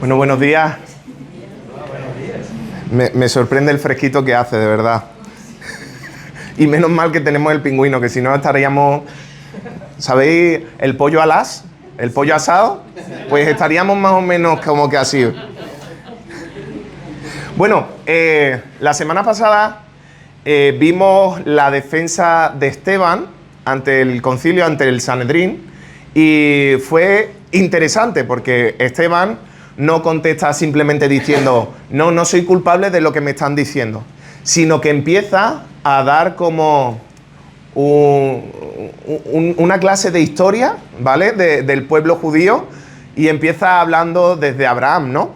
Bueno, buenos días. Me sorprende el fresquito que hace, de verdad. Y menos mal que tenemos el pingüino, que si no estaríamos... ¿Sabéis el pollo alas? ¿El pollo asado? Pues estaríamos más o menos como que así. Bueno, la semana pasada vimos la defensa de Esteban ante el concilio, ante el Sanedrín, y fue interesante porque Esteban no contesta simplemente diciendo no soy culpable de lo que me están diciendo, sino que empieza a dar como una clase de historia, ¿vale? Del pueblo judío, y empieza hablando desde Abraham, ¿no?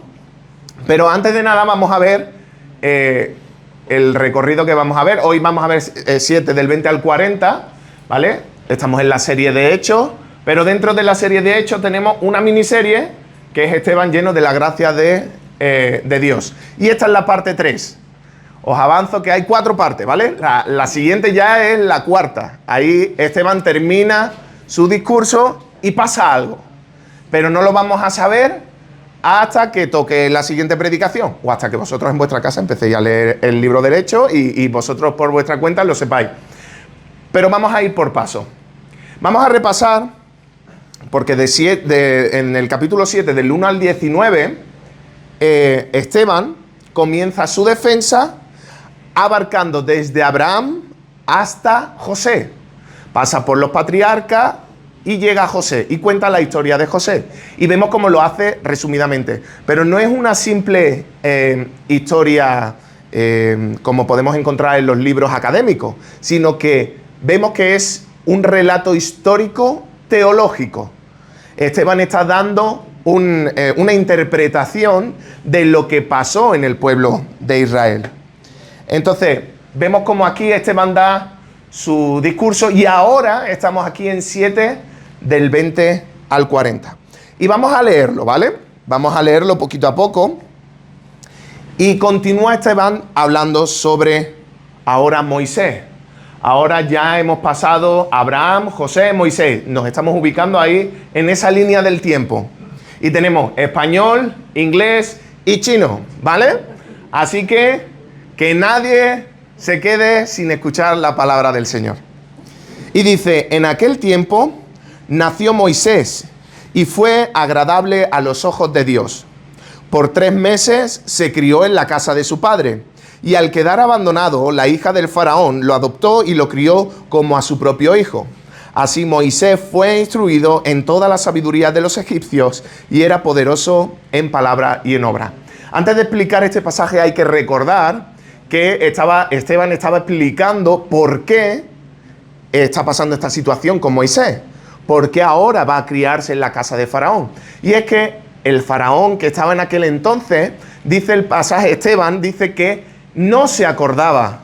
Pero antes de nada vamos a ver el recorrido que vamos a ver. Hoy vamos a ver 7 del 20 al 40, ¿vale? Estamos en la serie de Hechos, pero dentro de la serie de Hechos tenemos una miniserie que es Esteban lleno de la gracia de Dios. Y esta es la parte 3. Os avanzo que hay 4 partes, ¿vale? La siguiente ya es la cuarta. Ahí Esteban termina su discurso y pasa algo. Pero no lo vamos a saber hasta que toque la siguiente predicación, o hasta que vosotros en vuestra casa empecéis a leer el libro del Hecho y vosotros por vuestra cuenta lo sepáis. Pero vamos a ir por paso. Vamos a repasar, porque en el capítulo 7, del 1 al 19, Esteban comienza su defensa abarcando desde Abraham hasta José. Pasa por los patriarcas y llega a José y cuenta la historia de José. Y vemos cómo lo hace resumidamente. Pero no es una simple historia como podemos encontrar en los libros académicos, sino que vemos que es un relato histórico teológico. Esteban está dando una interpretación de lo que pasó en el pueblo de Israel. Entonces, vemos como aquí Esteban da su discurso y ahora estamos aquí en 7 del 20 al 40. Y vamos a leerlo, ¿vale? Vamos a leerlo poquito a poco. Y continúa Esteban hablando sobre ahora Moisés. Ahora ya hemos pasado Abraham, José, Moisés. Nos estamos ubicando ahí en esa línea del tiempo. Y tenemos español, inglés y chino, ¿vale? Así que nadie se quede sin escuchar la palabra del Señor. Y dice, en aquel tiempo nació Moisés y fue agradable a los ojos de Dios. Por 3 meses se crió en la casa de su padre. Y al quedar abandonado, la hija del faraón lo adoptó y lo crió como a su propio hijo. Así Moisés fue instruido en toda la sabiduría de los egipcios y era poderoso en palabra y en obra. Antes de explicar este pasaje hay que recordar que Esteban estaba explicando por qué está pasando esta situación con Moisés. ¿Por qué ahora va a criarse en la casa de Faraón? Y es que el faraón que estaba en aquel entonces, dice el pasaje, Esteban dice que no se acordaba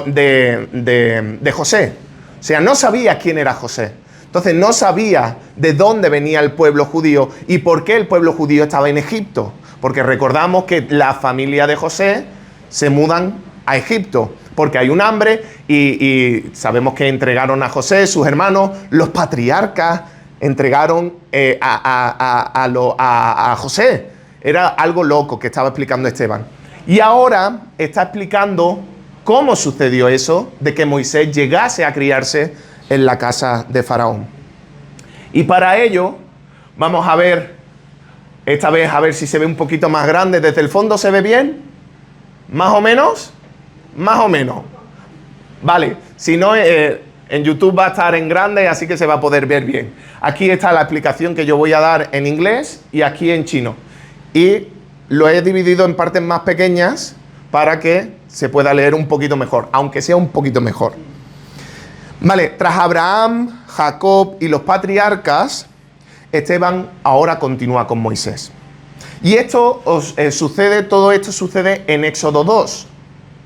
de José. O sea, no sabía quién era José. Entonces no sabía de dónde venía el pueblo judío y por qué el pueblo judío estaba en Egipto. Porque recordamos que la familia de José se mudan a Egipto porque hay un hambre y sabemos que entregaron a José, sus hermanos, los patriarcas entregaron a José. Era algo loco que estaba explicando Esteban. Y ahora está explicando cómo sucedió eso de que Moisés llegase a criarse en la casa de Faraón. Y para ello vamos a ver, esta vez a ver si se ve un poquito más grande. ¿Desde el fondo se ve bien? ¿Más o menos? Más o menos. Vale, si no, en YouTube va a estar en grande, así que se va a poder ver bien. Aquí está la explicación que yo voy a dar en inglés y aquí en chino. Y lo he dividido en partes más pequeñas para que se pueda leer un poquito mejor, aunque sea un poquito mejor. Vale, tras Abraham, Jacob y los patriarcas, Esteban ahora continúa con Moisés. Y todo esto sucede en Éxodo 2,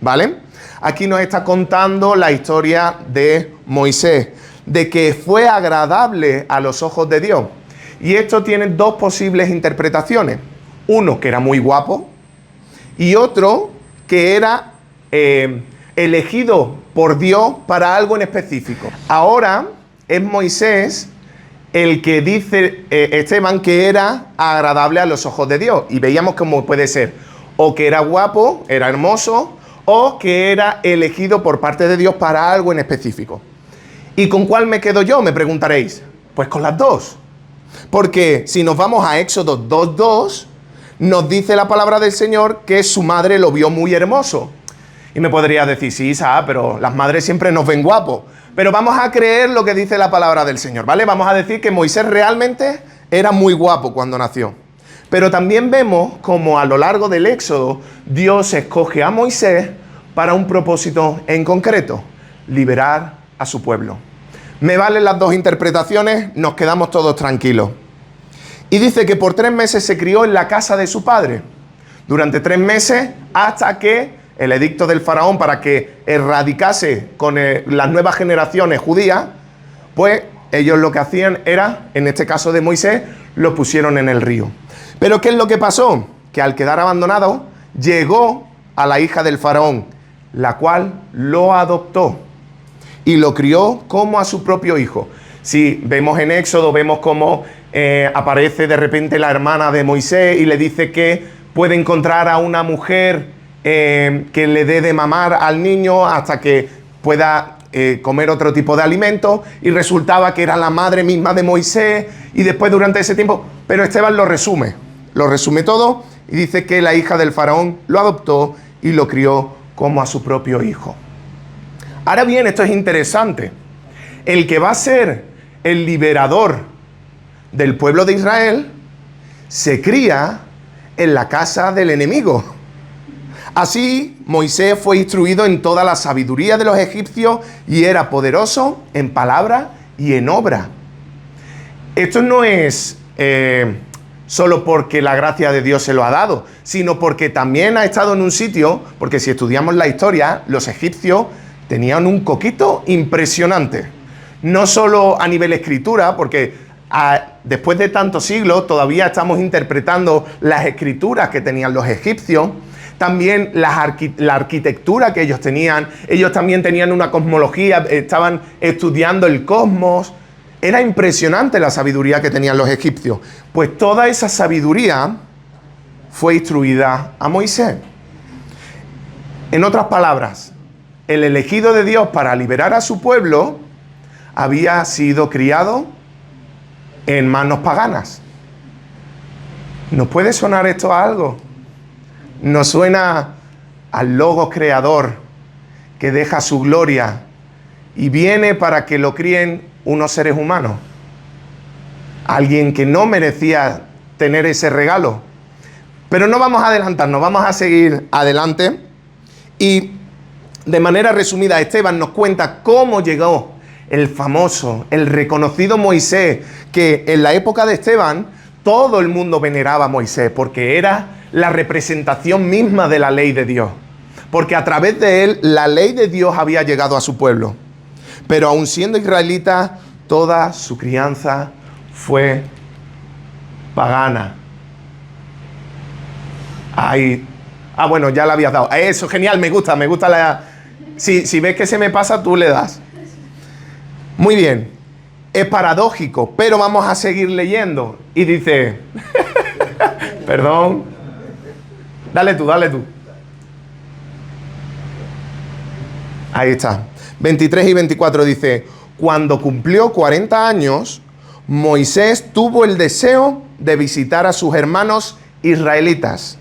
¿vale? Aquí nos está contando la historia de Moisés, de que fue agradable a los ojos de Dios. Y esto tiene 2 posibles interpretaciones. Uno, que era muy guapo, y otro, que era elegido por Dios para algo en específico. Ahora es Moisés el que dice Esteban que era agradable a los ojos de Dios. Y veíamos cómo puede ser o que era guapo, era hermoso, o que era elegido por parte de Dios para algo en específico. ¿Y con cuál me quedo yo? Me preguntaréis. Pues con las dos. Porque si nos vamos a Éxodo 2:2, nos dice la palabra del Señor que su madre lo vio muy hermoso. Y me podría decir, sí, Isa, pero las madres siempre nos ven guapos. Pero vamos a creer lo que dice la palabra del Señor, ¿vale? Vamos a decir que Moisés realmente era muy guapo cuando nació. Pero también vemos como a lo largo del Éxodo, Dios escoge a Moisés para un propósito en concreto: liberar a su pueblo. Me valen las dos interpretaciones, nos quedamos todos tranquilos. Y dice que por 3 meses se crió en la casa de su padre. Durante 3 meses, hasta que el edicto del faraón para que erradicase con las nuevas generaciones judías, pues ellos lo que hacían era, en este caso de Moisés, lo pusieron en el río. Pero ¿qué es lo que pasó? Que al quedar abandonado, llegó a la hija del faraón, la cual lo adoptó y lo crió como a su propio hijo. Si vemos en Éxodo, vemos cómo aparece de repente la hermana de Moisés y le dice que puede encontrar a una mujer que le dé de mamar al niño hasta que pueda comer otro tipo de alimento, y resultaba que era la madre misma de Moisés, y después durante ese tiempo, pero Esteban lo resume todo y dice que la hija del faraón lo adoptó y lo crió como a su propio hijo. Ahora bien, esto es interesante. El que va a ser el liberador del pueblo de Israel se cría en la casa del enemigo. Así, Moisés fue instruido en toda la sabiduría de los egipcios y era poderoso en palabra y en obra. Esto no es solo porque la gracia de Dios se lo ha dado, sino porque también ha estado en un sitio, porque si estudiamos la historia, los egipcios tenían un coquito impresionante. No solo a nivel escritura, porque después de tantos siglos todavía estamos interpretando las escrituras que tenían los egipcios. También la arquitectura que ellos tenían. Ellos también tenían una cosmología, estaban estudiando el cosmos. Era impresionante la sabiduría que tenían los egipcios. Pues toda esa sabiduría fue instruida a Moisés. En otras palabras, el elegido de Dios para liberar a su pueblo había sido criado en manos paganas. ¿Nos puede sonar esto a algo? Nos suena al Logos creador que deja su gloria y viene para que lo críen unos seres humanos. Alguien que no merecía tener ese regalo. Pero no vamos a adelantarnos, vamos a seguir adelante. Y de manera resumida, Esteban nos cuenta cómo llegó el famoso, el reconocido Moisés, que en la época de Esteban todo el mundo veneraba a Moisés porque era la representación misma de la ley de Dios. Porque a través de él la ley de Dios había llegado a su pueblo. Pero aun siendo israelita, toda su crianza fue pagana. Bueno, ya la habías dado. Eso, genial, me gusta la... Si ves que se me pasa, tú le das. Muy bien. Es paradójico, pero vamos a seguir leyendo. Y dice... Perdón. Dale tú. Ahí está. 23 y 24 dice: cuando cumplió 40 años, Moisés tuvo el deseo de visitar a sus hermanos israelitas.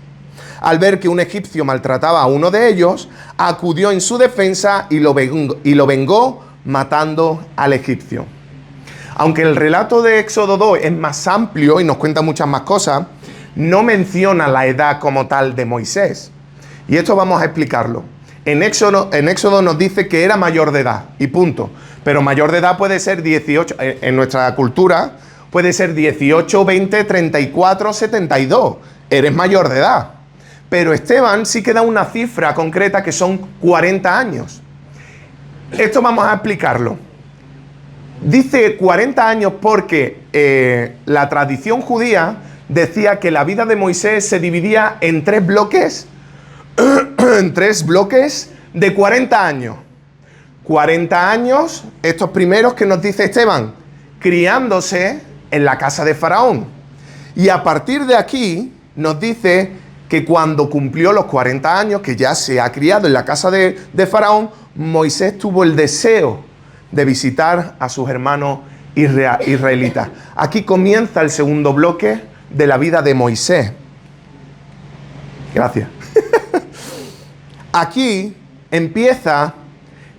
Al ver que un egipcio maltrataba a uno de ellos, acudió en su defensa y lo vengó matando al egipcio. Aunque el relato de Éxodo 2 es más amplio y nos cuenta muchas más cosas, no menciona la edad como tal de Moisés. Y esto vamos a explicarlo. En Éxodo nos dice que era mayor de edad y punto. Pero mayor de edad puede ser 18, en nuestra cultura puede ser 18, 20, 34, 72. Eres mayor de edad. Pero Esteban sí que da una cifra concreta que son 40 años. Esto vamos a explicarlo. Dice 40 años porque la tradición judía decía que la vida de Moisés se dividía en 3 bloques, en 3 bloques de 40 años. 40 años, estos primeros que nos dice Esteban, criándose en la casa de Faraón. Y a partir de aquí nos dice que cuando cumplió los 40 años, que ya se ha criado en la casa de Faraón, Moisés tuvo el deseo de visitar a sus hermanos israelitas. Aquí comienza el segundo bloque de la vida de Moisés. Gracias. Aquí empieza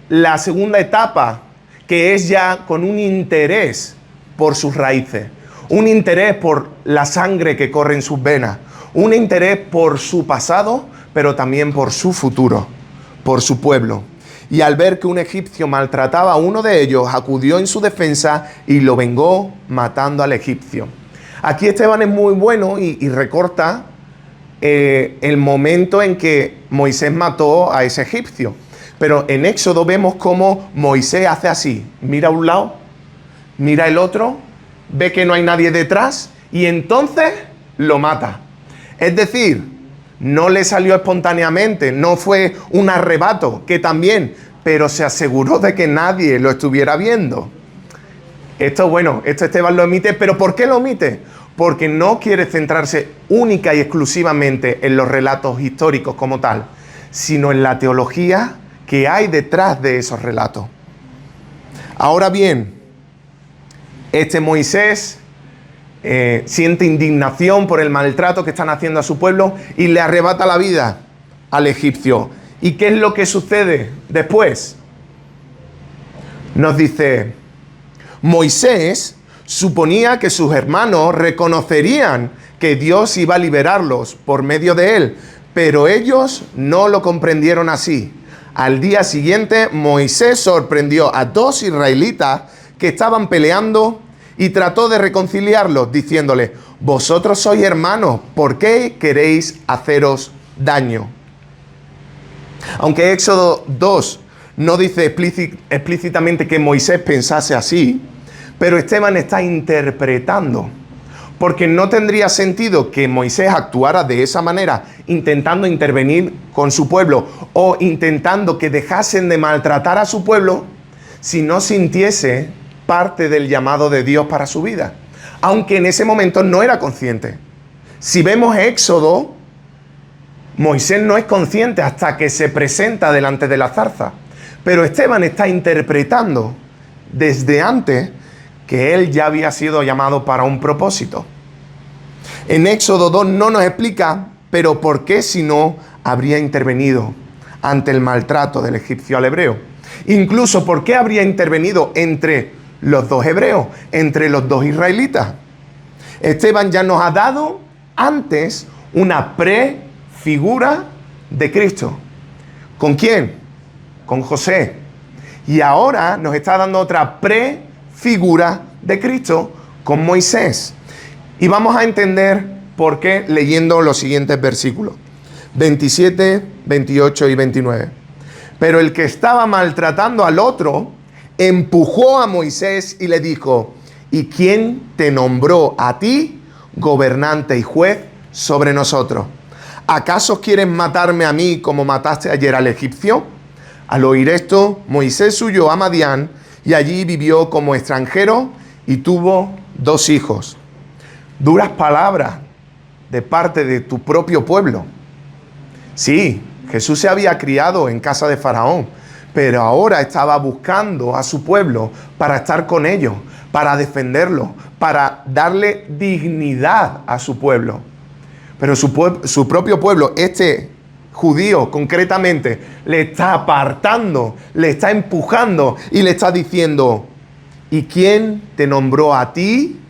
la segunda etapa, que es ya con un interés por sus raíces, un interés por la sangre que corre en sus venas, un interés por su pasado, pero también por su futuro, por su pueblo. Y al ver que un egipcio maltrataba a uno de ellos, acudió en su defensa y lo vengó matando al egipcio. Aquí Esteban es muy bueno y recorta el momento en que Moisés mató a ese egipcio. Pero en Éxodo vemos cómo Moisés hace así. Mira a un lado, mira el otro, ve que no hay nadie detrás y entonces lo mata. Es decir, no le salió espontáneamente, no fue un arrebato, que también, pero se aseguró de que nadie lo estuviera viendo. Esto Esteban lo omite, pero ¿por qué lo omite? Porque no quiere centrarse única y exclusivamente en los relatos históricos como tal, sino en la teología que hay detrás de esos relatos. Ahora bien, este Moisés siente indignación por el maltrato que están haciendo a su pueblo y le arrebata la vida al egipcio. ¿Y qué es lo que sucede después? Nos dice, Moisés suponía que sus hermanos reconocerían que Dios iba a liberarlos por medio de él, pero ellos no lo comprendieron así. Al día siguiente, Moisés sorprendió a 2 israelitas que estaban peleando y trató de reconciliarlos, diciéndoles, vosotros sois hermanos, ¿por qué queréis haceros daño? Aunque Éxodo 2 no dice explícitamente que Moisés pensase así, pero Esteban está interpretando, porque no tendría sentido que Moisés actuara de esa manera, intentando intervenir con su pueblo o intentando que dejasen de maltratar a su pueblo, si no sintiese parte del llamado de Dios para su vida, aunque en ese momento no era consciente. Si vemos Éxodo, Moisés no es consciente hasta que se presenta delante de la zarza, pero Esteban está interpretando desde antes que él ya había sido llamado para un propósito. En Éxodo 2 no nos explica, pero por qué si no habría intervenido ante el maltrato del egipcio al hebreo. Incluso por qué habría intervenido entre los 2 hebreos, entre los 2 israelitas. Esteban ya nos ha dado antes una prefigura de Cristo. ¿Con quién? Con José. Y ahora nos está dando otra prefigura de Cristo con Moisés. Y vamos a entender por qué leyendo los siguientes versículos. 27, 28 y 29. Pero el que estaba maltratando al otro empujó a Moisés y le dijo, ¿y quién te nombró a ti gobernante y juez sobre nosotros? ¿Acaso quieres matarme a mí como mataste ayer al egipcio? Al oír esto, Moisés huyó a Madián y allí vivió como extranjero y tuvo 2 hijos. Duras palabras de parte de tu propio pueblo. Sí, Jesús se había criado en casa de Faraón, pero ahora estaba buscando a su pueblo para estar con ellos, para defenderlo, para darle dignidad a su pueblo. Pero su propio pueblo, este judío concretamente, le está apartando, le está empujando y le está diciendo, ¿y quién te nombró a ti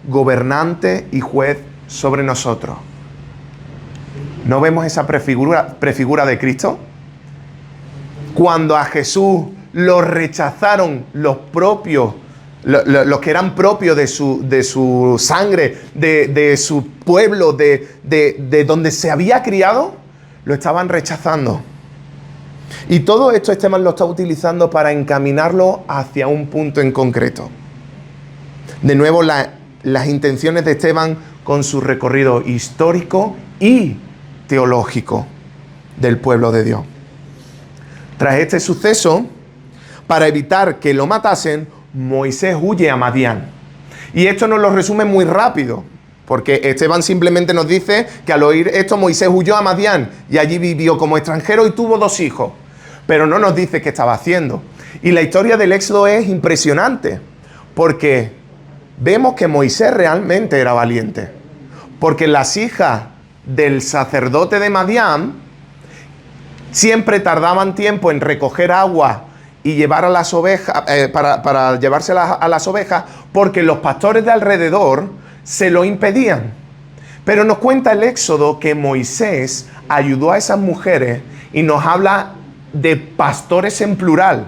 gobernante y juez sobre nosotros? ¿No vemos esa prefigura de Cristo? Cuando a Jesús lo rechazaron los que eran propios de su sangre, de su pueblo, de donde se había criado, lo estaban rechazando. Y todo esto Esteban lo está utilizando para encaminarlo hacia un punto en concreto. De nuevo, las intenciones de Esteban con su recorrido histórico y teológico del pueblo de Dios. Tras este suceso, para evitar que lo matasen, Moisés huye a Madián. Y esto nos lo resume muy rápido, porque Esteban simplemente nos dice que al oír esto Moisés huyó a Madián y allí vivió como extranjero y tuvo 2 hijos. Pero no nos dice qué estaba haciendo. Y la historia del Éxodo es impresionante, porque vemos que Moisés realmente era valiente. Porque las hijas del sacerdote de Madián siempre tardaban tiempo en recoger agua y llevar a las ovejas, para llevárselas a las ovejas, porque los pastores de alrededor se lo impedían. Pero nos cuenta el Éxodo que Moisés ayudó a esas mujeres y nos habla de pastores en plural.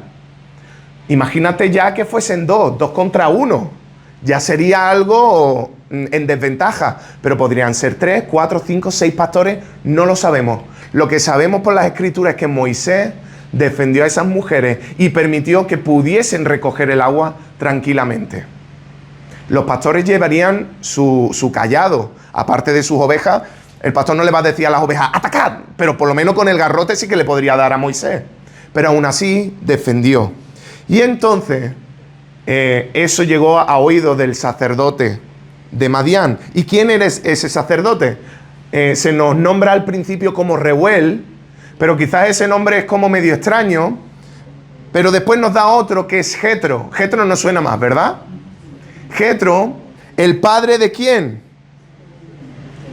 Imagínate ya que fuesen 2 contra 1. Ya sería algo en desventaja, pero podrían ser 3, 4, 5, 6 pastores, no lo sabemos. Lo que sabemos por las escrituras es que Moisés defendió a esas mujeres y permitió que pudiesen recoger el agua tranquilamente. Los pastores llevarían su cayado, aparte de sus ovejas. El pastor no le va a decir a las ovejas, ¡atacad! Pero por lo menos con el garrote sí que le podría dar a Moisés. Pero aún así defendió. Y entonces eso llegó a oídos del sacerdote de Madián. ¿Y quién era ese sacerdote? Se nos nombra al principio como Reuel, pero quizás ese nombre es como medio extraño. Pero después nos da otro que es Jetro. Jetro no suena más, ¿verdad? Jetro, ¿el padre de quién?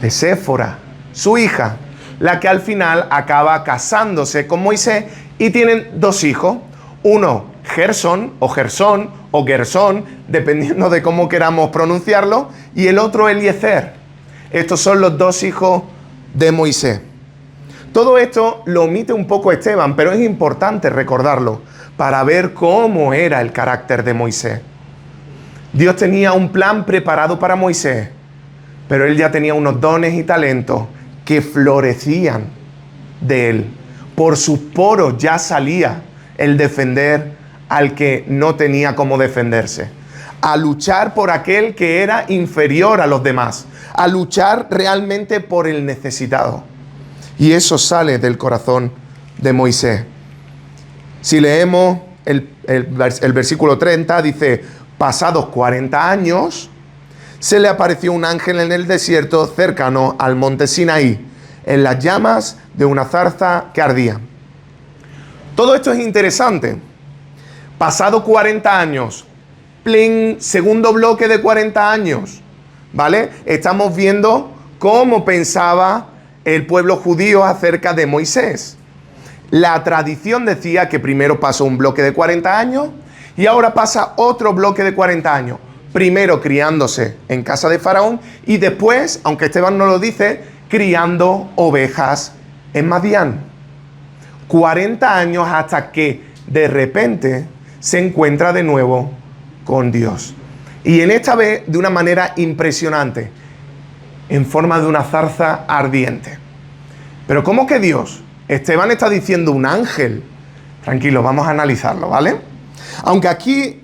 De Séfora, su hija, la que al final acaba casándose con Moisés y tienen 2 hijos. Uno, Gersón o Gersón o Gersón, dependiendo de cómo queramos pronunciarlo, y el otro Eliezer. Estos son los 2 hijos de Moisés. Todo esto lo omite un poco Esteban, pero es importante recordarlo para ver cómo era el carácter de Moisés. Dios tenía un plan preparado para Moisés, pero él ya tenía unos dones y talentos que florecían de él. Por sus poros ya salía el defender al que no tenía cómo defenderse, a luchar por aquel que era inferior a los demás, a luchar realmente por el necesitado. Y eso sale del corazón de Moisés. Si leemos el versículo 30, dice, pasados 40 años, se le apareció un ángel en el desierto cercano al monte Sinaí, en las llamas de una zarza que ardía. Todo esto es interesante. Pasado 40 años, plin, segundo bloque de 40 años, ¿vale? Estamos viendo cómo pensaba el pueblo judío acerca de Moisés. La tradición decía que primero pasó un bloque de 40 años y ahora pasa otro bloque de 40 años. Primero criándose en casa de Faraón y después, aunque Esteban no lo dice, criando ovejas en Madián. 40 años hasta que de repente se encuentra de nuevo con Dios. Y en esta vez de una manera impresionante, en forma de una zarza ardiente. Pero ¿cómo que Dios? Esteban está diciendo un ángel. Tranquilo, vamos a analizarlo, ¿vale? Aunque aquí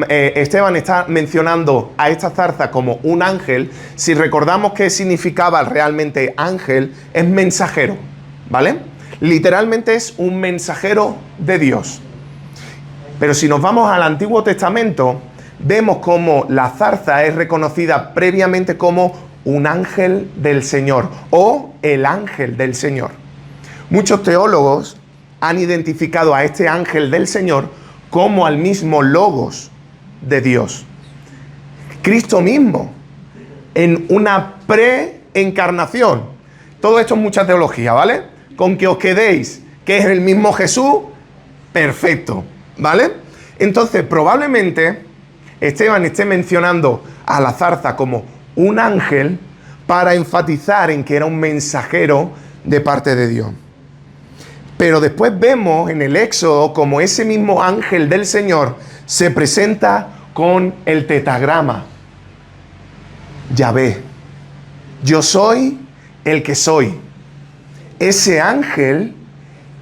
Esteban está mencionando a esta zarza como un ángel, si recordamos qué significaba realmente ángel, es mensajero, ¿vale? Literalmente es un mensajero de Dios. Pero si nos vamos al Antiguo Testamento, vemos cómo la zarza es reconocida previamente como un ángel del Señor o el ángel del Señor. Muchos teólogos han identificado a este ángel del Señor como al mismo Logos de Dios. Cristo mismo, en una preencarnación. Todo esto es mucha teología, ¿vale? Con que os quedéis que es el mismo Jesús, perfecto, ¿vale? Entonces, probablemente Esteban esté mencionando a la zarza como un ángel para enfatizar en que era un mensajero de parte de Dios. Pero después vemos en el Éxodo como ese mismo ángel del Señor se presenta con el tetragrama. Yahvé, yo soy el que soy. Ese ángel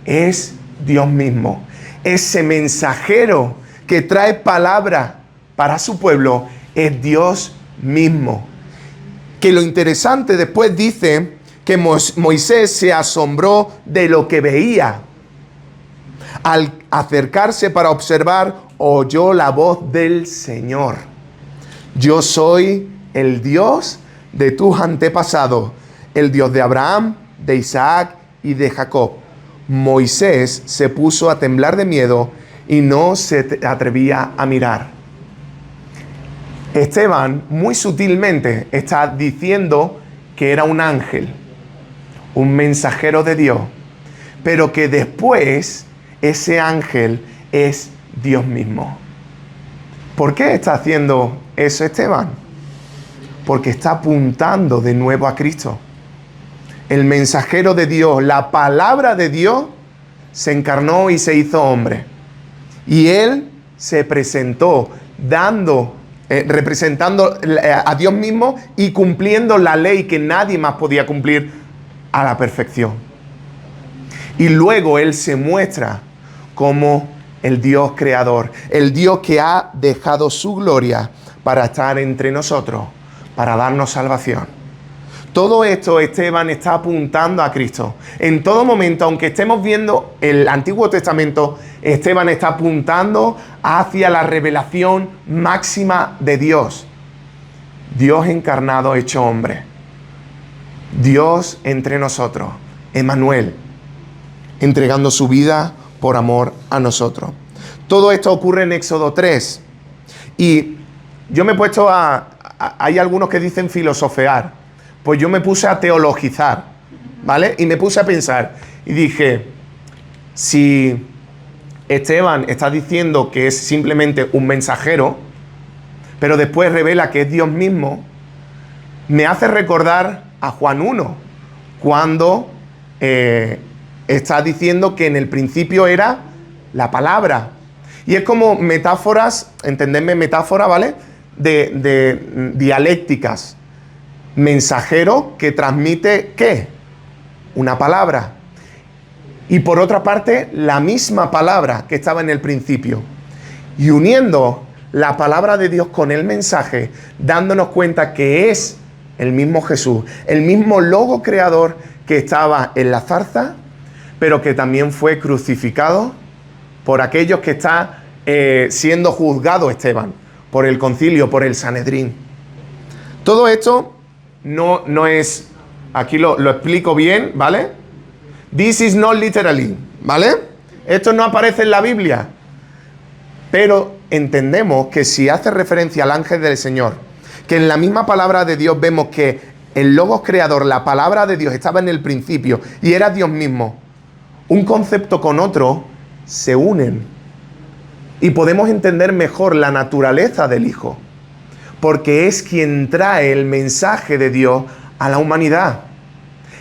es Dios mismo. Ese mensajero que trae palabra para su pueblo es Dios mismo. Que lo interesante después dice que Moisés se asombró de lo que veía. Al acercarse para observar, oyó la voz del Señor. Yo soy el Dios de tus antepasados, el Dios de Abraham, de Isaac y de Jacob. Moisés se puso a temblar de miedo y no se atrevía a mirar. Esteban muy sutilmente está diciendo que era un ángel, un mensajero de Dios, pero que después ese ángel es Dios mismo. ¿Por qué está haciendo eso Esteban? Porque está apuntando de nuevo a Cristo. El mensajero de Dios, la palabra de Dios, se encarnó y se hizo hombre. Y Él se presentó representando a Dios mismo y cumpliendo la ley que nadie más podía cumplir a la perfección. Y luego Él se muestra como el Dios creador, el Dios que ha dejado su gloria para estar entre nosotros, para darnos salvación. Todo esto Esteban está apuntando a Cristo. En todo momento, aunque estemos viendo el Antiguo Testamento, Esteban está apuntando hacia la revelación máxima de Dios. Dios encarnado hecho hombre. Dios entre nosotros. Emmanuel, entregando su vida por amor a nosotros. Todo esto ocurre en Éxodo 3. Y yo me he puesto hay algunos que dicen filosofear. Pues yo me puse a teologizar, ¿vale? Y me puse a pensar y dije, si Esteban está diciendo que es simplemente un mensajero, pero después revela que es Dios mismo, me hace recordar a Juan 1, cuando está diciendo que en el principio era la palabra. Y es como metáforas, entendedme metáfora, ¿vale? De dialécticas. Mensajero que transmite, ¿qué? Una palabra. Y por otra parte, la misma palabra que estaba en el principio. Y uniendo la palabra de Dios con el mensaje, dándonos cuenta que es el mismo Jesús, el mismo logo creador que estaba en la zarza, pero que también fue crucificado por aquellos que está siendo juzgado Esteban, por el concilio, por el Sanedrín. Todo esto no es, aquí lo explico bien, ¿vale? This is not literally, ¿vale? Esto no aparece en la Biblia, pero entendemos que si hace referencia al ángel del Señor, que en la misma palabra de Dios vemos que el Logos creador, la palabra de Dios estaba en el principio y era Dios mismo, un concepto con otro se unen y podemos entender mejor la naturaleza del Hijo, porque es quien trae el mensaje de Dios a la humanidad.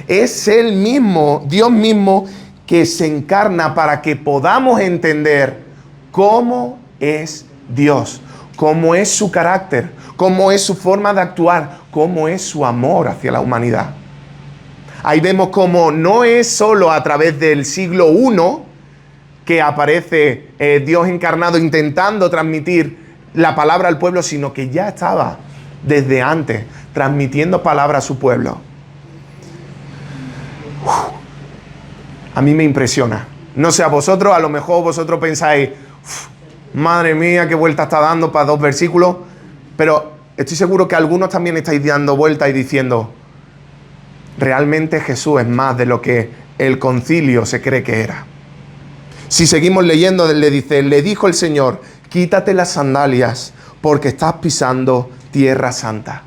Es Él mismo, Dios mismo, que se encarna para que podamos entender cómo es Dios, cómo es su carácter, cómo es su forma de actuar, cómo es su amor hacia la humanidad. Ahí vemos cómo no es solo a través del siglo I que aparece Dios encarnado intentando transmitir la palabra al pueblo, sino que ya estaba desde antes transmitiendo palabra a su pueblo. A mí me impresiona. No sé, a vosotros, a lo mejor vosotros pensáis, madre mía, qué vuelta está dando para 2 versículos, pero estoy seguro que algunos también estáis dando vuelta y diciendo, realmente Jesús es más de lo que el concilio se cree que era. Si seguimos leyendo, le dice, le dijo el Señor, quítate las sandalias, porque estás pisando tierra santa.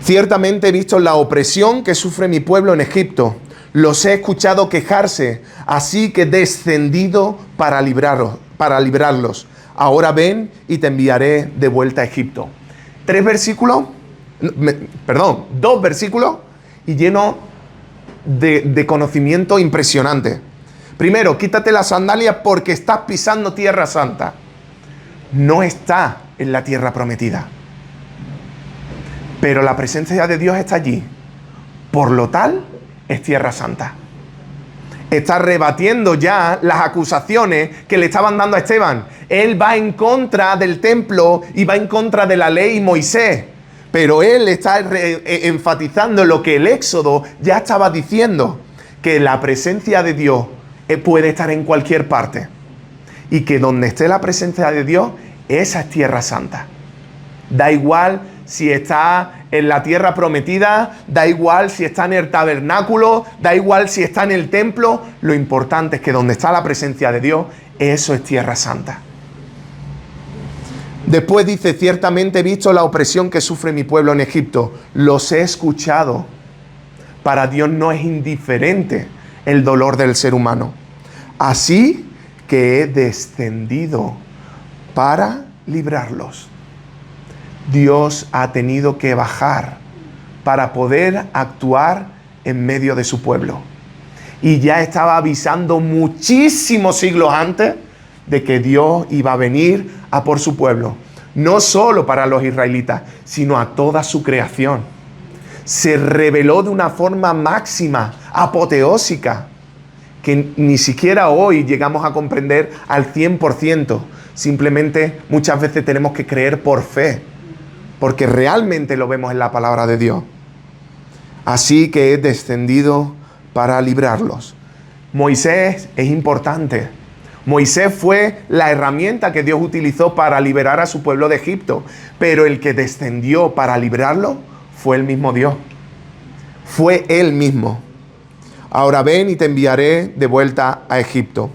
Ciertamente he visto la opresión que sufre mi pueblo en Egipto. Los he escuchado quejarse, así que he descendido para librarlos. Ahora ven y te enviaré de vuelta a Egipto. 2 versículos y lleno de conocimiento impresionante. Primero, quítate las sandalias porque estás pisando tierra santa. No está en la tierra prometida, pero la presencia de Dios está allí. Por lo tal, es tierra santa. Está rebatiendo ya las acusaciones que le estaban dando a Esteban. Él va en contra del templo y va en contra de la ley Moisés. Pero él está enfatizando lo que el Éxodo ya estaba diciendo, que la presencia de Dios puede estar en cualquier parte. Y que donde esté la presencia de Dios, esa es tierra santa. Da igual si está en la tierra prometida, da igual si está en el tabernáculo, da igual si está en el templo. Lo importante es que donde está la presencia de Dios, eso es tierra santa. Después dice, ciertamente he visto la opresión que sufre mi pueblo en Egipto. Los he escuchado. Para Dios no es indiferente el dolor del ser humano. Así que he descendido para librarlos. Dios ha tenido que bajar para poder actuar en medio de su pueblo. Y ya estaba avisando muchísimos siglos antes de que Dios iba a venir a por su pueblo. No solo para los israelitas, sino a toda su creación. Se reveló de una forma máxima, apoteósica, que ni siquiera hoy llegamos a comprender al 100%. Simplemente muchas veces tenemos que creer por fe, porque realmente lo vemos en la palabra de Dios. Así que he descendido para librarlos. Moisés es importante. Moisés fue la herramienta que Dios utilizó para liberar a su pueblo de Egipto, pero el que descendió para librarlo fue el mismo Dios. Fue Él mismo. Ahora ven y te enviaré de vuelta a Egipto.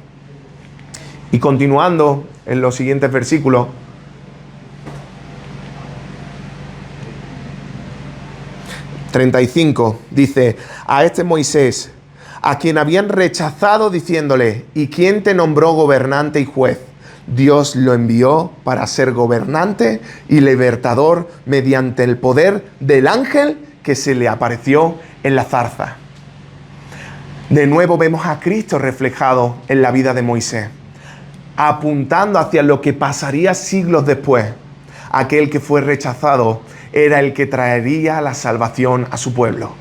Y continuando en los siguientes versículos, ...35... dice, a este Moisés, a quien habían rechazado diciéndole, ¿y quién te nombró gobernante y juez? Dios lo envió para ser gobernante y libertador mediante el poder del ángel que se le apareció en la zarza. De nuevo vemos a Cristo reflejado en la vida de Moisés, apuntando hacia lo que pasaría siglos después. Aquel que fue rechazado era el que traería la salvación a su pueblo.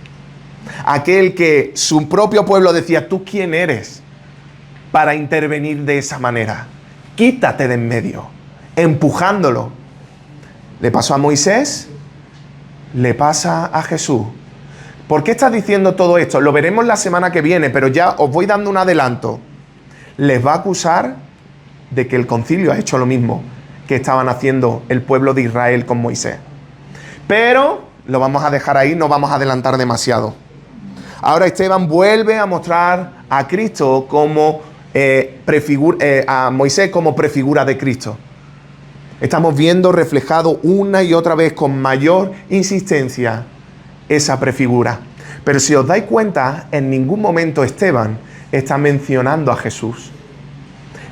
Aquel que su propio pueblo decía, ¿tú quién eres para intervenir de esa manera? Quítate de en medio, empujándolo. Le pasó a Moisés, le pasa a Jesús. ¿Por qué estás diciendo todo esto? Lo veremos la semana que viene, pero ya os voy dando un adelanto. Les va a acusar de que el concilio ha hecho lo mismo que estaban haciendo el pueblo de Israel con Moisés. Pero lo vamos a dejar ahí, no vamos a adelantar demasiado. Ahora Esteban vuelve a mostrar a Cristo como a Moisés como prefigura de Cristo. Estamos viendo reflejado una y otra vez con mayor insistencia esa prefigura. Pero si os dais cuenta, en ningún momento Esteban está mencionando a Jesús,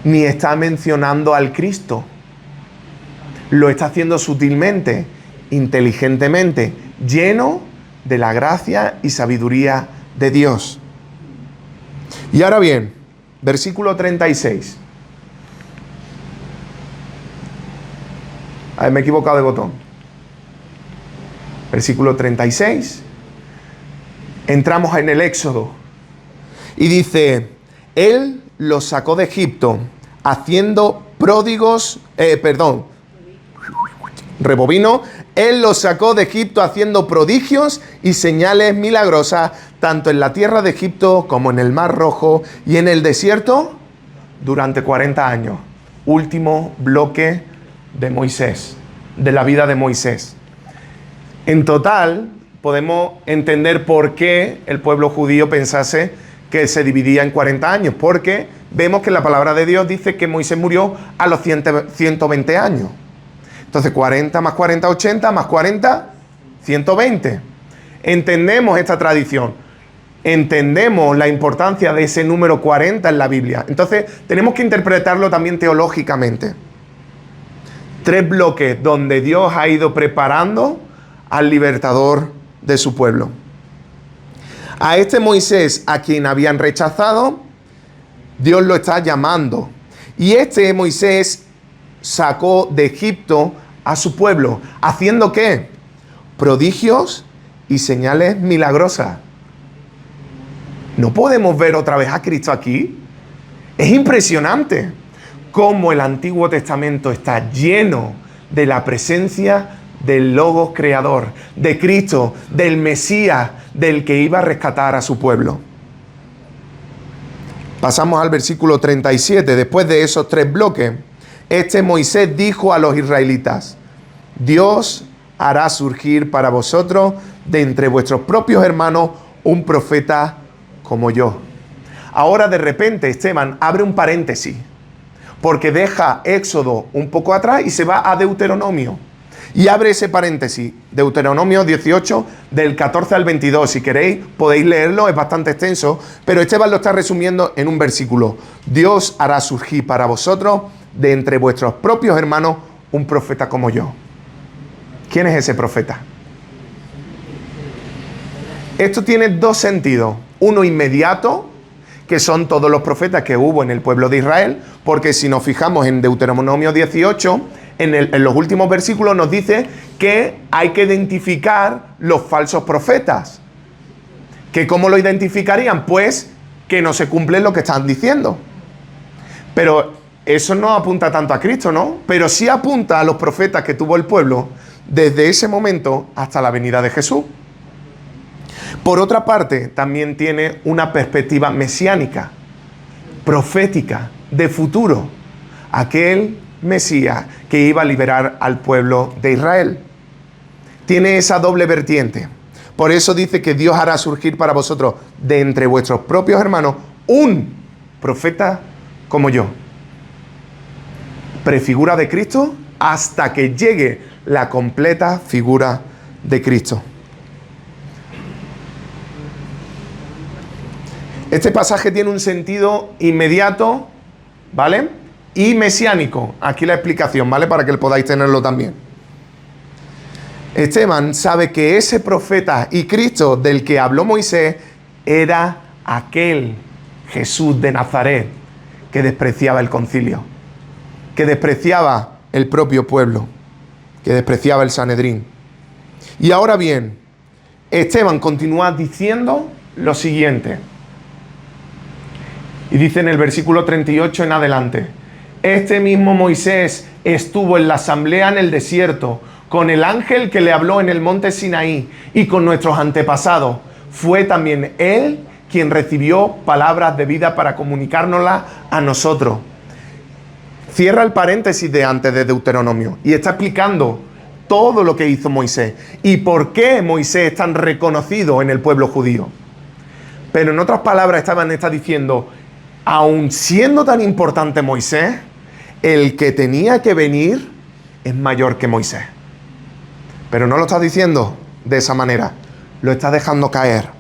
ni está mencionando al Cristo. Lo está haciendo sutilmente, inteligentemente, lleno de la gracia y sabiduría de Dios. Y ahora bien, versículo 36. A ver, me he equivocado de botón. Versículo 36. Entramos en el Éxodo. Y dice, Él los sacó de Egipto haciendo pródigos, rebobino. Él los sacó de Egipto haciendo prodigios y señales milagrosas, tanto en la tierra de Egipto como en el Mar Rojo y en el desierto, durante 40 años. Último bloque de Moisés, de la vida de Moisés. En total, podemos entender por qué el pueblo judío pensase que se dividía en 40 años, porque vemos que la palabra de Dios dice que Moisés murió a los 120 años. Entonces 40 más 40, 80, más 40, 120. Entendemos esta tradición. Entendemos la importancia de ese número 40 en la Biblia. Entonces tenemos que interpretarlo también teológicamente. 3 bloques donde Dios ha ido preparando al libertador de su pueblo. A este Moisés, a quien habían rechazado, Dios lo está llamando. Y este Moisés sacó de Egipto a su pueblo, ¿haciendo qué? Prodigios y señales milagrosas. ¿No podemos ver otra vez a Cristo aquí? Es impresionante cómo el Antiguo Testamento está lleno de la presencia del Logos creador, de Cristo, del Mesías, del que iba a rescatar a su pueblo. Pasamos al versículo 37. Después de esos 3 bloques, este Moisés dijo a los israelitas, Dios hará surgir para vosotros de entre vuestros propios hermanos un profeta como yo. Ahora de repente Esteban abre un paréntesis, porque deja Éxodo un poco atrás y se va a Deuteronomio. Y abre ese paréntesis, Deuteronomio 18, del 14 al 22. Si queréis, podéis leerlo, es bastante extenso, pero Esteban lo está resumiendo en un versículo. Dios hará surgir para vosotros, de entre vuestros propios hermanos, un profeta como yo. ¿Quién es ese profeta? Esto tiene dos sentidos. Uno inmediato, que son todos los profetas que hubo en el pueblo de Israel, porque si nos fijamos en Deuteronomio 18, en los últimos versículos nos dice que hay que identificar los falsos profetas. ¿Que cómo lo identificarían? Pues que no se cumple lo que están diciendo. Pero eso no apunta tanto a Cristo, ¿no? Pero sí apunta a los profetas que tuvo el pueblo desde ese momento hasta la venida de Jesús. Por otra parte, también tiene una perspectiva mesiánica, profética, de futuro. Aquel Mesías que iba a liberar al pueblo de Israel. Tiene esa doble vertiente. Por eso dice que Dios hará surgir para vosotros de entre vuestros propios hermanos un profeta como yo. Prefigura de Cristo hasta que llegue la completa figura de Cristo. Este pasaje tiene un sentido inmediato, ¿vale? Y mesiánico. Aquí la explicación, ¿vale? Para que podáis tenerlo también. Esteban sabe que ese profeta y Cristo del que habló Moisés era aquel Jesús de Nazaret que despreciaba el concilio, que despreciaba el propio pueblo, que despreciaba el Sanedrín. Y ahora bien, Esteban continúa diciendo lo siguiente. Y dice en el versículo 38 en adelante: este mismo Moisés estuvo en la asamblea en el desierto, con el ángel que le habló en el monte Sinaí, y con nuestros antepasados. Fue también él quien recibió palabras de vida para comunicárnoslas a nosotros. Cierra el paréntesis de antes de Deuteronomio y está explicando todo lo que hizo Moisés y por qué Moisés es tan reconocido en el pueblo judío. Pero en otras palabras Esteban está diciendo: aun siendo tan importante Moisés, el que tenía que venir es mayor que Moisés. Pero no lo está diciendo de esa manera, lo está dejando caer.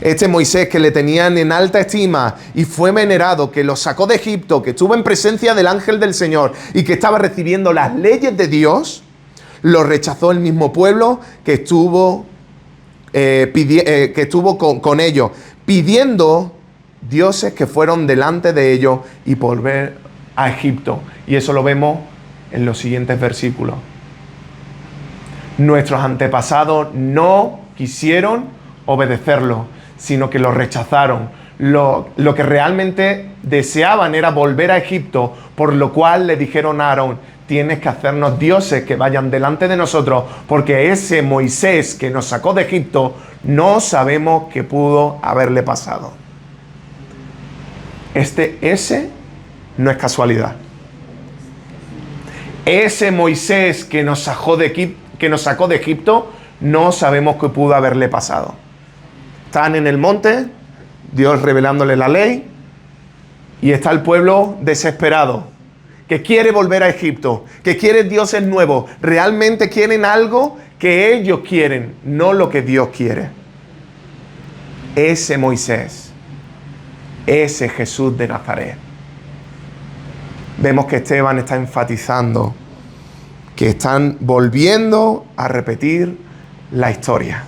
Este Moisés que le tenían en alta estima y fue venerado, que lo sacó de Egipto, que estuvo en presencia del ángel del Señor y que estaba recibiendo las leyes de Dios, lo rechazó el mismo pueblo que estuvo, con ellos, pidiendo dioses que fueron delante de ellos y volver a Egipto. Y eso lo vemos en los siguientes versículos. Nuestros antepasados no quisieron obedecerlo, sino que lo rechazaron. Lo que realmente deseaban era volver a Egipto, por lo cual le dijeron a Aarón: tienes que hacernos dioses que vayan delante de nosotros, porque ese Moisés que nos sacó de Egipto no sabemos qué pudo haberle pasado. Ese no es casualidad. Ese Moisés que nos sacó de Egipto, no sabemos qué pudo haberle pasado. Están en el monte, Dios revelándole la ley, y está el pueblo desesperado, que quiere volver a Egipto, que quiere dioses nuevos. Realmente quieren algo que ellos quieren, no lo que Dios quiere. Ese Moisés, ese Jesús de Nazaret. Vemos que Esteban está enfatizando que están volviendo a repetir la historia.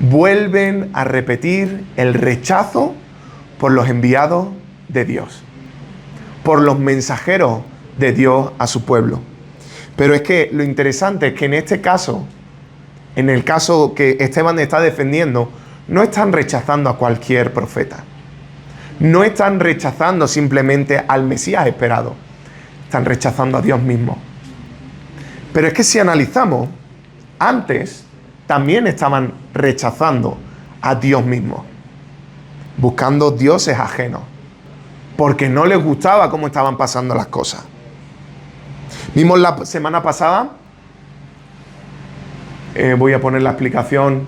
Vuelven a repetir el rechazo por los enviados de Dios, por los mensajeros de Dios a su pueblo. Pero es que lo interesante es que en este caso, en el caso que Esteban está defendiendo, no están rechazando a cualquier profeta. No están rechazando simplemente al Mesías esperado. Están rechazando a Dios mismo. Pero es que si analizamos, antes también estaban rechazando a Dios mismo, buscando dioses ajenos, porque no les gustaba cómo estaban pasando las cosas. Vimos la semana pasada, voy a poner la explicación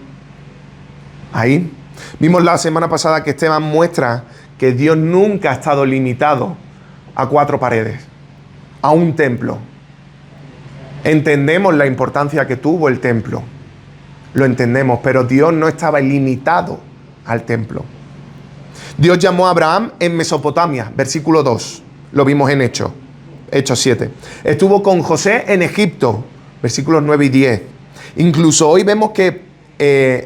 ahí. Vimos la semana pasada que Esteban muestra que Dios nunca ha estado limitado a 4 paredes, a un templo. Entendemos la importancia que tuvo el templo, lo entendemos, pero Dios no estaba limitado al templo. Dios llamó a Abraham en Mesopotamia, versículo 2, lo vimos en Hechos 7. Estuvo con José en Egipto, versículos 9 y 10. Incluso hoy vemos que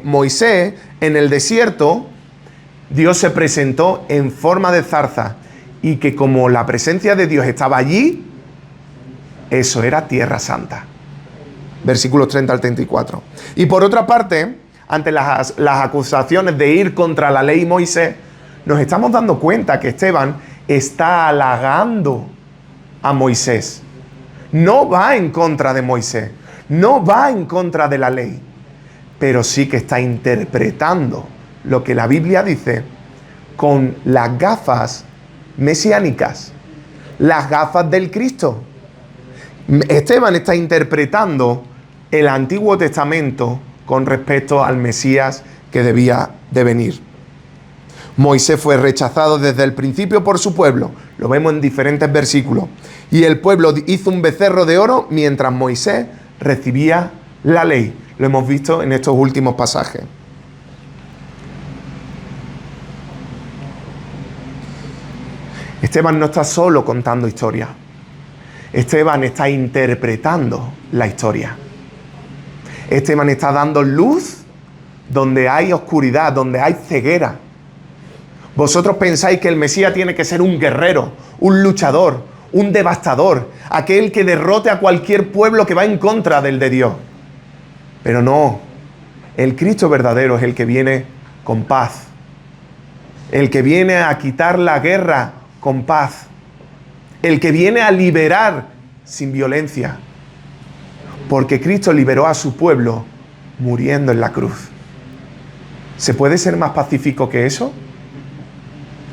Moisés en el desierto, Dios se presentó en forma de zarza y que como la presencia de Dios estaba allí, eso era tierra santa. Versículos 30 al 34. Y por otra parte, ante las acusaciones de ir contra la ley Moisés, nos estamos dando cuenta que Esteban está halagando a Moisés. No va en contra de Moisés, no va en contra de la ley, pero sí que está interpretando lo que la Biblia dice con las gafas mesiánicas, las gafas del Cristo. Esteban está interpretando el Antiguo Testamento con respecto al Mesías que debía de venir. Moisés fue rechazado desde el principio por su pueblo, lo vemos en diferentes versículos, y el pueblo hizo un becerro de oro mientras Moisés recibía la ley. Lo hemos visto en estos últimos pasajes. Esteban no está solo contando historia. Esteban está interpretando la historia. Esteban está dando luz donde hay oscuridad, donde hay ceguera. Vosotros pensáis que el Mesías tiene que ser un guerrero, un luchador, un devastador, aquel que derrote a cualquier pueblo que va en contra del de Dios. Pero no, el Cristo verdadero es el que viene con paz, el que viene a quitar la guerra con paz, el que viene a liberar sin violencia, porque Cristo liberó a su pueblo muriendo en la cruz. ¿Se puede ser más pacífico que eso?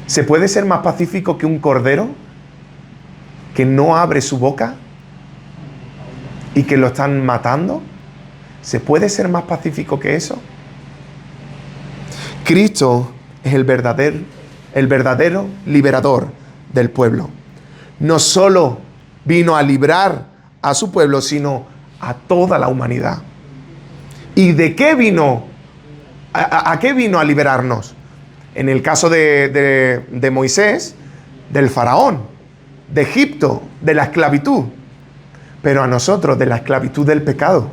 ¿Se puede ser más pacífico que un cordero que no abre su boca y que lo están matando? ¿Se puede ser más pacífico que eso? Cristo es el verdadero liberador del pueblo. No solo vino a librar a su pueblo, sino a toda la humanidad. ¿Y de qué vino? ¿A qué vino a liberarnos? En el caso de Moisés, del faraón, de Egipto, de la esclavitud. Pero a nosotros de la esclavitud del pecado,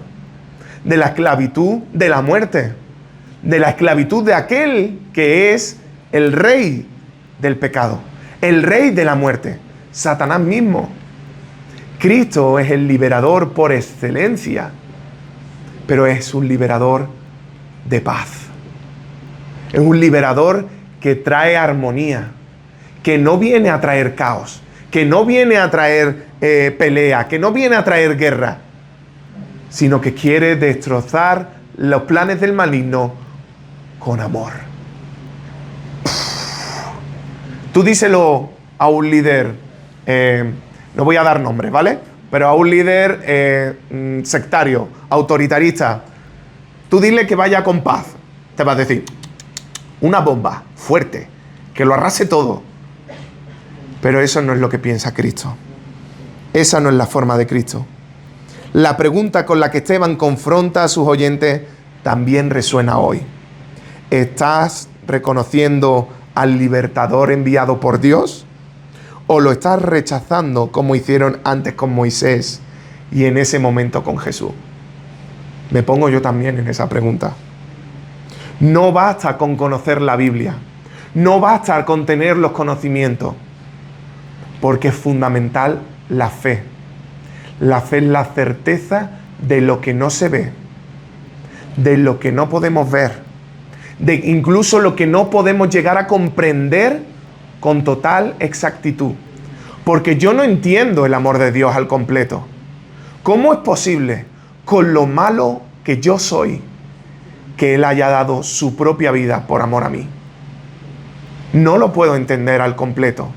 de la esclavitud de la muerte, de la esclavitud de aquel que es el rey del pecado, el rey de la muerte, Satanás mismo. Cristo es el liberador por excelencia, pero es un liberador de paz. Es un liberador que trae armonía, que no viene a traer caos, que no viene a traer pelea, que no viene a traer guerra, sino que quiere destrozar los planes del maligno con amor. Tú díselo a un líder, no voy a dar nombres, ¿vale? Pero a un líder sectario, autoritarista, tú dile que vaya con paz. Te va a decir, una bomba fuerte, que lo arrase todo. Pero eso no es lo que piensa Cristo. Esa no es la forma de Cristo. La pregunta con la que Esteban confronta a sus oyentes también resuena hoy. ¿Estás reconociendo al libertador enviado por Dios? ¿O lo estás rechazando como hicieron antes con Moisés y en ese momento con Jesús? Me pongo yo también en esa pregunta. No basta con conocer la Biblia. No basta con tener los conocimientos. Porque es fundamental la fe. La fe es la certeza de lo que no se ve, de lo que no podemos ver, de incluso lo que no podemos llegar a comprender con total exactitud. Porque yo no entiendo el amor de Dios al completo. ¿Cómo es posible, con lo malo que yo soy, que Él haya dado su propia vida por amor a mí? No lo puedo entender al completo.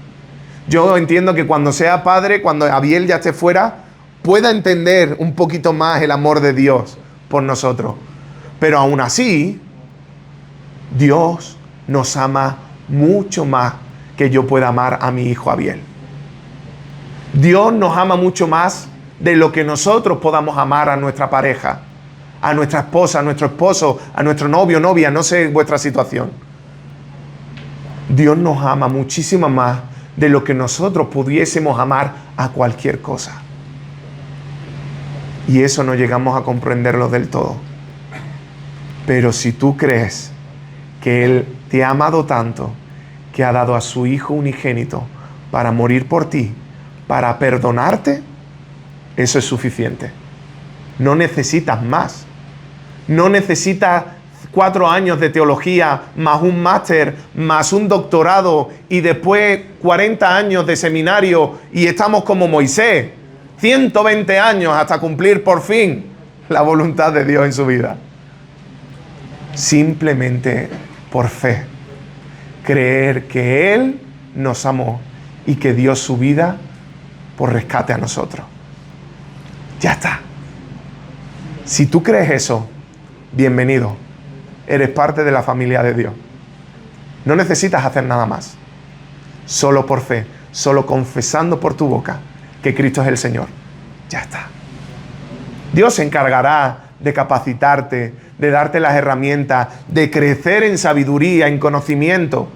Yo entiendo que cuando sea padre, cuando Abiel ya esté fuera, pueda entender un poquito más el amor de Dios por nosotros. Pero aún así, Dios nos ama mucho más que yo pueda amar a mi hijo Abiel. Dios nos ama mucho más de lo que nosotros podamos amar a nuestra pareja, a nuestra esposa, a nuestro esposo, a nuestro novio, novia, no sé vuestra situación. Dios nos ama muchísimo más de lo que nosotros pudiésemos amar a cualquier cosa. Y eso no llegamos a comprenderlo del todo. Pero si tú crees que Él te ha amado tanto, que ha dado a su Hijo unigénito para morir por ti, para perdonarte, eso es suficiente. No necesitas más. No necesitas 4 años de teología, más un máster, más un doctorado y después 40 años de seminario y estamos como Moisés, 120 años hasta cumplir por fin la voluntad de Dios en su vida. Simplemente por fe. Creer que Él nos amó y que dio su vida por rescate a nosotros. Ya está. Si tú crees eso, bienvenido. Eres parte de la familia de Dios. No necesitas hacer nada más. Solo por fe, solo confesando por tu boca que Cristo es el Señor. Ya está. Dios se encargará de capacitarte, de darte las herramientas, de crecer en sabiduría, en conocimiento.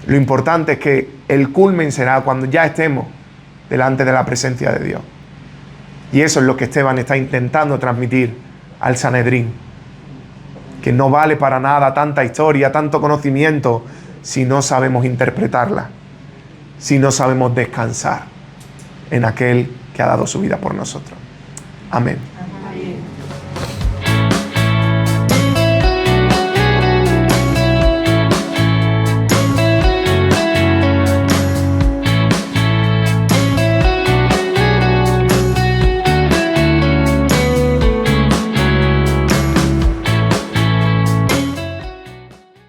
Lo importante es que el culmen será cuando ya estemos delante de la presencia de Dios. Y eso es lo que Esteban está intentando transmitir al Sanedrín. Que no vale para nada tanta historia, tanto conocimiento, si no sabemos interpretarla, si no sabemos descansar en aquel que ha dado su vida por nosotros. Amén.